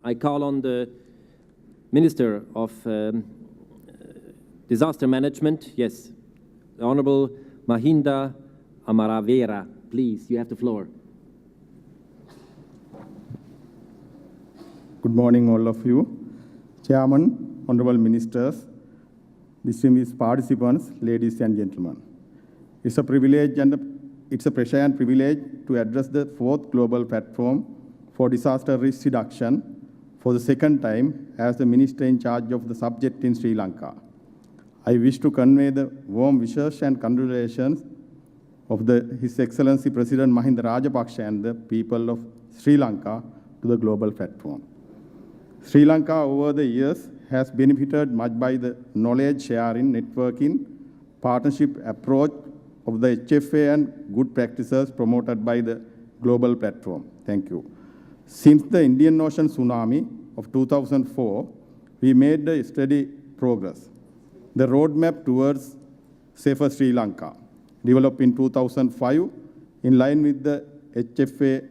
I call on the Minister of Disaster Management, yes, the Honorable Mahinda Amaravera. Please, you have the floor. Good morning, all of you. Chairman, Honorable Ministers, distinguished participants, ladies and gentlemen. It's a privilege it's a pleasure and privilege to address the 4th Global Platform for Disaster Risk Reduction for the second time as the Minister in charge of the subject in Sri Lanka. I wish to convey the warm wishes and congratulations of His Excellency President Mahinda Rajapaksa and the people of Sri Lanka to the Global Platform. Sri Lanka over the years has benefited much by the knowledge sharing, networking, partnership approach of the HFA and good practices promoted by the Global Platform. Thank you. Since the Indian Ocean tsunami of 2004, we made a steady progress. The roadmap towards safer Sri Lanka, developed in 2005, in line with the HFA,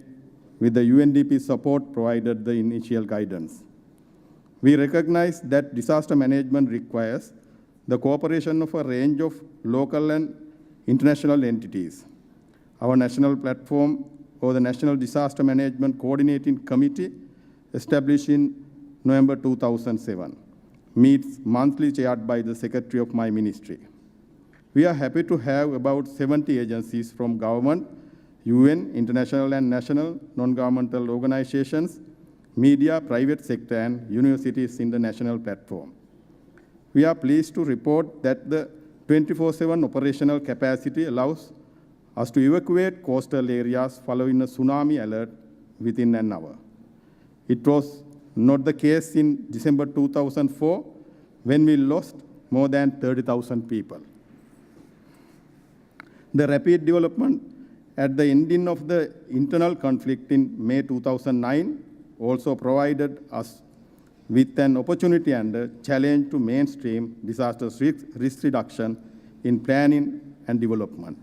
with the UNDP support, provided the initial guidance. We recognize that disaster management requires the cooperation of a range of local and international entities. Our national platform, or the National Disaster Management Coordinating Committee, established in November 2007, meets monthly, chaired by the Secretary of my ministry. We are happy to have about 70 agencies from government, UN, international and national, non-governmental organizations, media, private sector, and universities in the national platform. We are pleased to report that the 24/7 operational capacity allows us to evacuate coastal areas following a tsunami alert within an hour. It was not the case in December 2004, when we lost more than 30,000 people. The rapid development at the ending of the internal conflict in May 2009 also provided us with an opportunity and a challenge to mainstream disaster risk reduction in planning and development.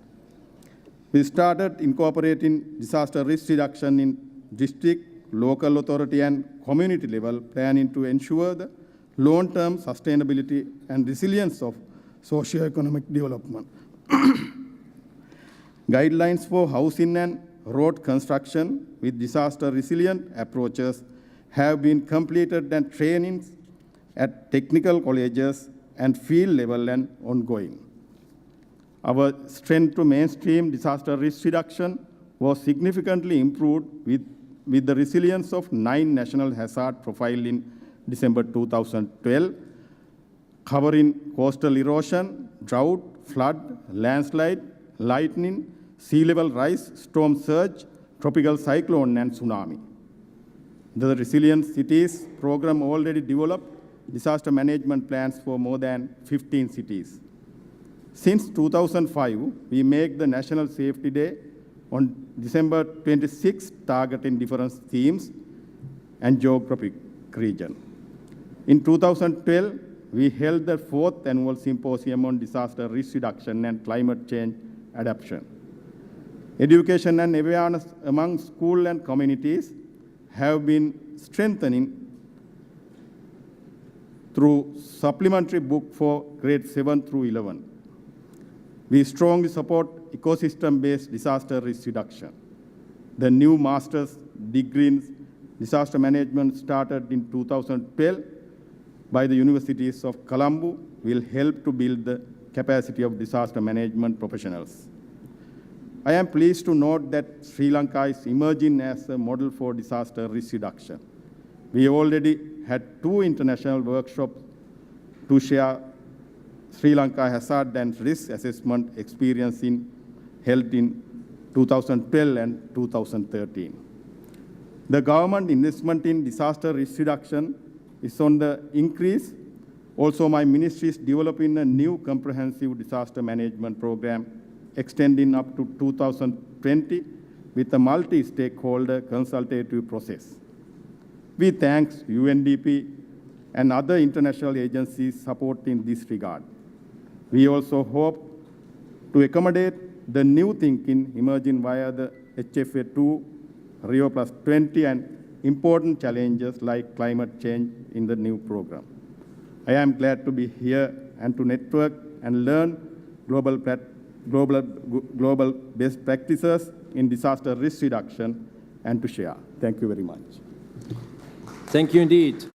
We started incorporating disaster risk reduction in district, local authority, and community level planning to ensure the long-term sustainability and resilience of socio-economic development. Guidelines for housing and road construction with disaster-resilient approaches have been completed, and trainings at technical colleges and field level and ongoing. Our strength to mainstream disaster risk reduction was significantly improved with the resilience of 9 national hazard profiles in December 2012, covering coastal erosion, drought, flood, landslide, lightning, sea level rise, storm surge, tropical cyclone, and tsunami. The Resilient Cities program already developed disaster management plans for more than 15 cities. Since 2005, we make the National Safety Day on December 26, targeting different themes and geographic region. In 2012, we held the 4th annual symposium on disaster risk reduction and climate change adaptation. Education and awareness among school and communities have been strengthening through supplementary book for grades 7 through 11. We strongly support ecosystem-based disaster risk reduction. The new master's degree in disaster management started in 2012 by the universities of Colombo will help to build the capacity of disaster management professionals. I am pleased to note that Sri Lanka is emerging as a model for disaster risk reduction. We already had 2 international workshops to share Sri Lanka hazard and risk assessment experience held in 2012 and 2013. The government investment in disaster risk reduction is on the increase. Also, my ministry is developing a new comprehensive disaster management program extending up to 2020 with a multi-stakeholder consultative process. We thank UNDP and other international agencies supporting this regard. We also hope to accommodate the new thinking emerging via the HFA2, Rio +20, and important challenges like climate change in the new program. I am glad to be here and to network and learn global best practices in disaster risk reduction and to share. Thank you very much. Thank you indeed.